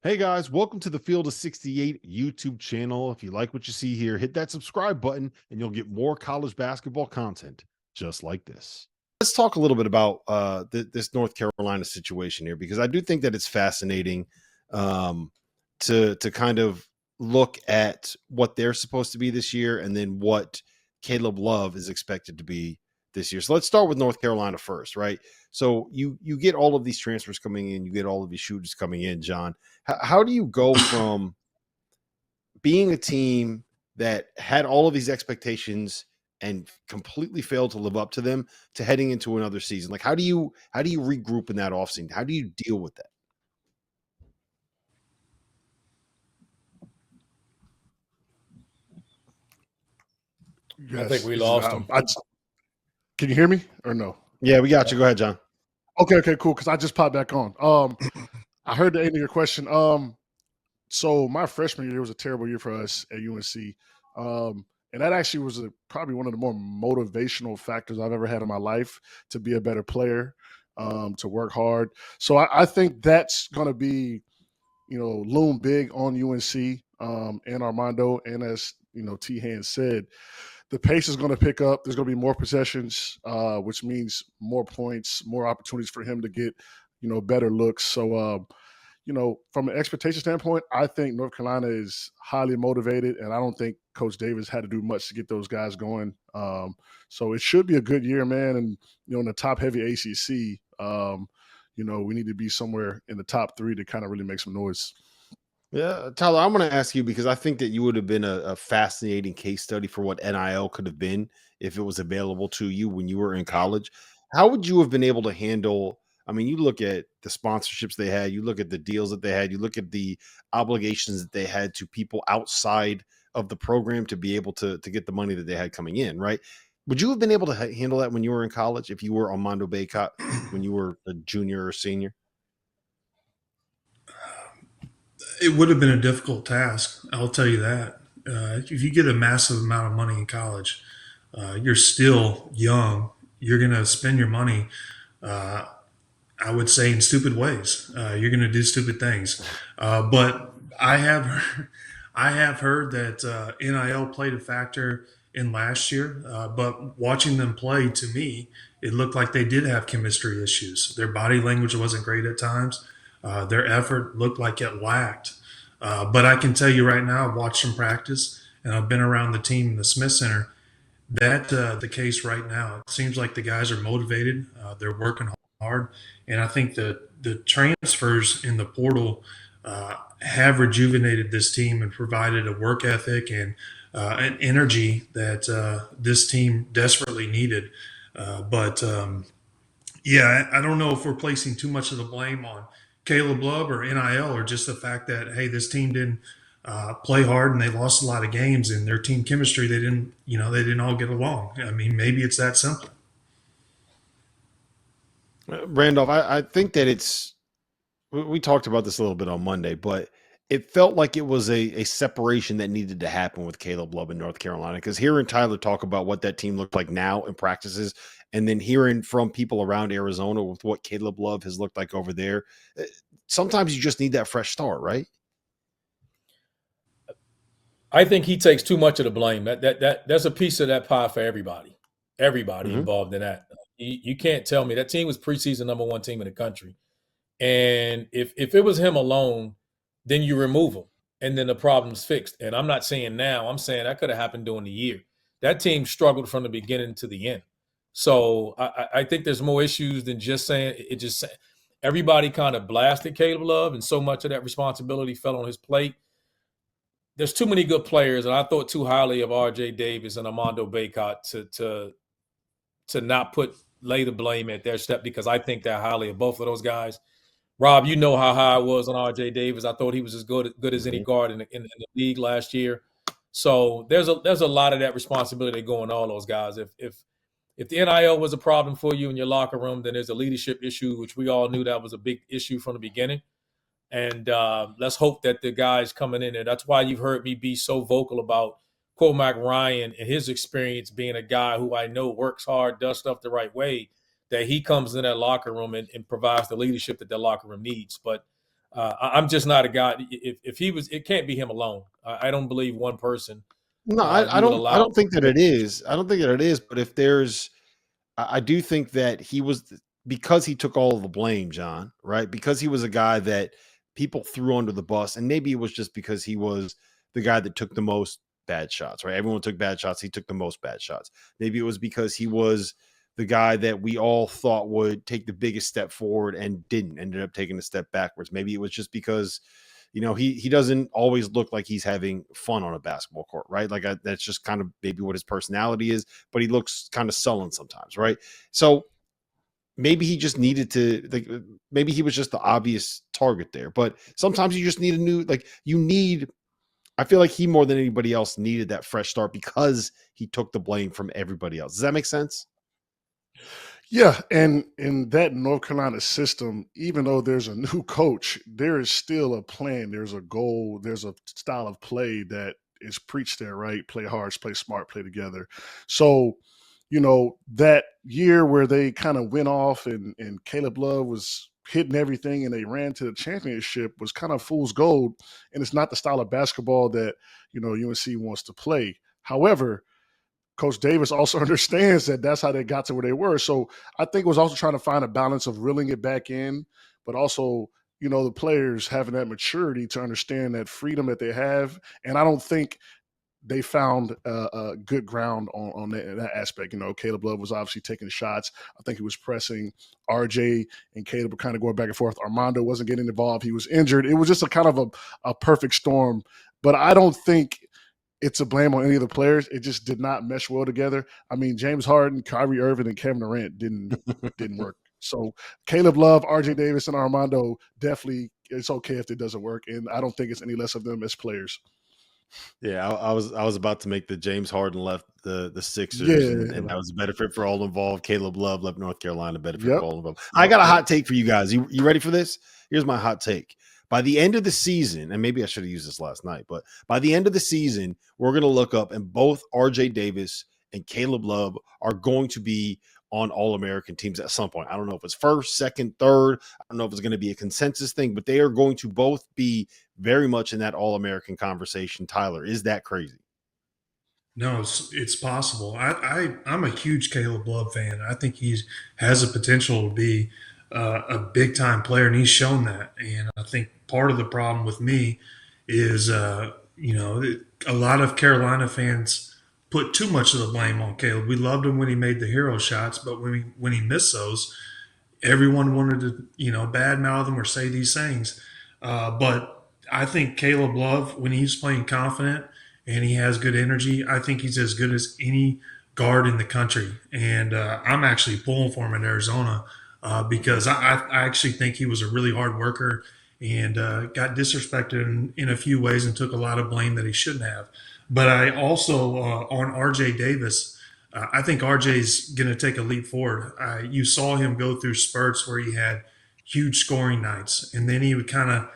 Hey guys, welcome to the Field of 68 YouTube channel. If you like what you see here, hit that subscribe button and you'll get more college basketball content just like this. Let's talk a little bit about this North Carolina situation here because I do think that it's fascinating um, to kind of look at what they're supposed to be this year and then what Caleb Love is expected to be this year. So let's start with North Carolina first, right? So you get all of these transfers coming in, you get all of these shooters coming in, John. How do you go from being a team that had all of these expectations and completely failed to live up to them to heading into another season? Like how do you regroup in that offseason? How do you deal with that? I think Yes, we lost him. can you hear me or no? Yeah, we got you. Go ahead, John. Okay, cool. Because I just popped back on. I heard the end of your question. So my freshman year was a terrible year for us at UNC, and that actually was probably one of the more motivational factors I've ever had in my life to be a better player, to work hard. So I think that's going to be, loom big on UNC and Armando. And as T. Hand said, the pace is going to pick up. There's going to be more possessions, which means more points, more opportunities for him to get, better looks. So, from an expectation standpoint, I think North Carolina is highly motivated, and I don't think Coach Davis had to do much to get those guys going. So it should be a good year, man. And in the top-heavy ACC, we need to be somewhere in the top three to kind of really make some noise. Yeah, Tyler, I'm going to ask you because I think that you would have been a fascinating case study for what NIL could have been if it was available to you when you were in college. How would you have been able to handle? I mean, you look at the sponsorships they had, you look at the deals that they had, you look at the obligations that they had to people outside of the program to be able to get the money that they had coming in, right? Would you have been able to handle that when you were in college if you were Armando Baycott when you were a junior or senior? It would have been a difficult task. I'll tell you that. If you get a massive amount of money in college, you're still young. You're going to spend your money, uh, I would say, in stupid ways. You're going to do stupid things. But I have heard that NIL played a factor in last year. But watching them play, to me, it looked like they did have chemistry issues. Their body language wasn't great at times. Their effort looked like it lacked. But I can tell you right now, I've watched them practice, and I've been around the team in the Smith Center. That the case right now. It seems like the guys are motivated. They're working hard, and I think the transfers in the portal have rejuvenated this team and provided a work ethic and an energy that this team desperately needed. But yeah, I don't know if we're placing too much of the blame on Caleb Love or NIL or just the fact that, hey, this team didn't play hard and they lost a lot of games and their team chemistry, they didn't all get along. I mean, maybe it's that simple. Randolph, I think that we talked about this a little bit on Monday, but it felt like it was a separation that needed to happen with Caleb Love in North Carolina. Because hearing Tyler talk about what that team looked like now in practices, and then hearing from people around Arizona with what Caleb Love has looked like over there, sometimes you just need that fresh start, right? I think he takes too much of the blame. There's a piece of that pie for everybody. Everybody Mm-hmm. involved in that. You can't tell me that team was preseason #1 team in the country. And if it was him alone, then you remove him, and then the problem's fixed. And I'm not saying now. I'm saying that could have happened during the year. That team struggled from the beginning to the end. So I think there's more issues than just saying it. Just everybody kind of blasted Caleb Love, and so much of that responsibility fell on his plate. There's too many good players, and I thought too highly of R.J. Davis and Armando Baycott to not lay the blame at their step because I think that highly of both of those guys. Rob, you know how high I was on R.J. Davis. I thought he was as good as any guard in the league last year. So there's a lot of that responsibility going on all those guys. If the NIL was a problem for you in your locker room, then there's a leadership issue, which we all knew that was a big issue from the beginning. And let's hope that the guys coming in there. That's why you've heard me be so vocal about Cormac Ryan and his experience being a guy who I know works hard, does stuff the right way, that he comes in that locker room and provides the leadership that locker room needs. But I'm just not a guy. If he was, it can't be him alone. I don't believe one person No, I you would don't. I allow. don't think that it is. I don't think that it is. But if there's, I do think that he was because he took all of the blame, John. Right? Because he was a guy that people threw under the bus, and maybe it was just because he was the guy that took the most bad shots. Right? Everyone took bad shots. He took the most bad shots. Maybe it was because he was the guy that we all thought would take the biggest step forward and didn't. Ended up taking a step backwards. Maybe it was just because he doesn't always look like he's having fun on a basketball court, right? Like that's just kind of maybe what his personality is, but he looks kind of sullen sometimes, right? So maybe he just needed to like maybe he was just the obvious target there, but sometimes you just need a new I feel like he more than anybody else needed that fresh start because he took the blame from everybody else. Does that make sense? Yeah, and in that North Carolina system, even though there's a new coach, there is still a plan. There's a goal. There's a style of play that is preached there, right? Play hard, play smart, play together. So, that year where they kind of went off and Caleb Love was hitting everything and they ran to the championship was kind of fool's gold. And it's not the style of basketball that, UNC wants to play. However, Coach Davis also understands that that's how they got to where they were. So I think it was also trying to find a balance of reeling it back in, but also, the players having that maturity to understand that freedom that they have. And I don't think they found a good ground on that aspect. Caleb Love was obviously taking shots. I think he was pressing. RJ and Caleb were kind of going back and forth. Armando wasn't getting involved. He was injured. It was just a kind of a perfect storm. But I don't think it's a blame on any of the players. It just did not mesh well together. I mean, James Harden, Kyrie Irving, and Kevin Durant didn't work. So Caleb Love, RJ Davis, and Armando definitely it's okay if it doesn't work. And I don't think it's any less of them as players. Yeah, I was about to make the James Harden left the Sixers, and Yeah. that was a benefit for all involved. Caleb Love left North Carolina, benefit for Yep. all involved. I got a hot take for you guys. You ready for this? Here's my hot take. By the end of the season, and maybe I should have used this last night, but by the end of the season, we're gonna look up and both RJ Davis and Caleb Love are going to be on All-American teams at some point. I don't know if it's first, second, third. I don't know if it's going to be a consensus thing, but they are going to both be very much in that All-American conversation. Tyler, is that crazy? No, it's possible. I'm a huge Caleb Love fan. I think he's has the potential to be a big time player, and he's shown that. And I think part of the problem with me is, a lot of Carolina fans put too much of the blame on Caleb. We loved him when he made the hero shots, but when he missed those, everyone wanted to, badmouth him or say these things. But I think Caleb Love, when he's playing confident and he has good energy, I think he's as good as any guard in the country. And I'm actually pulling for him in Arizona because I actually think he was a really hard worker and got disrespected in a few ways and took a lot of blame that he shouldn't have. But I also, on RJ Davis, I think RJ's going to take a leap forward. You saw him go through spurts where he had huge scoring nights, and then he would kind of,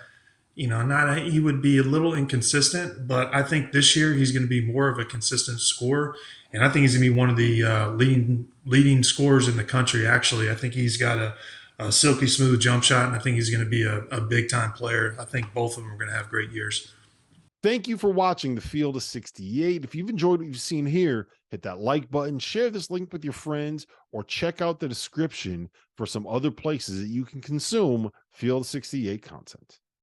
he would be a little inconsistent. But I think this year he's going to be more of a consistent scorer, and I think he's going to be one of the leading scorers in the country. Actually, I think he's got a silky smooth jump shot, and I think he's going to be a big time player. I think both of them are going to have great years. Thank you for watching the Field of 68. If you've enjoyed what you've seen here, hit that like button, share this link with your friends, or check out the description for some other places that you can consume Field 68 content.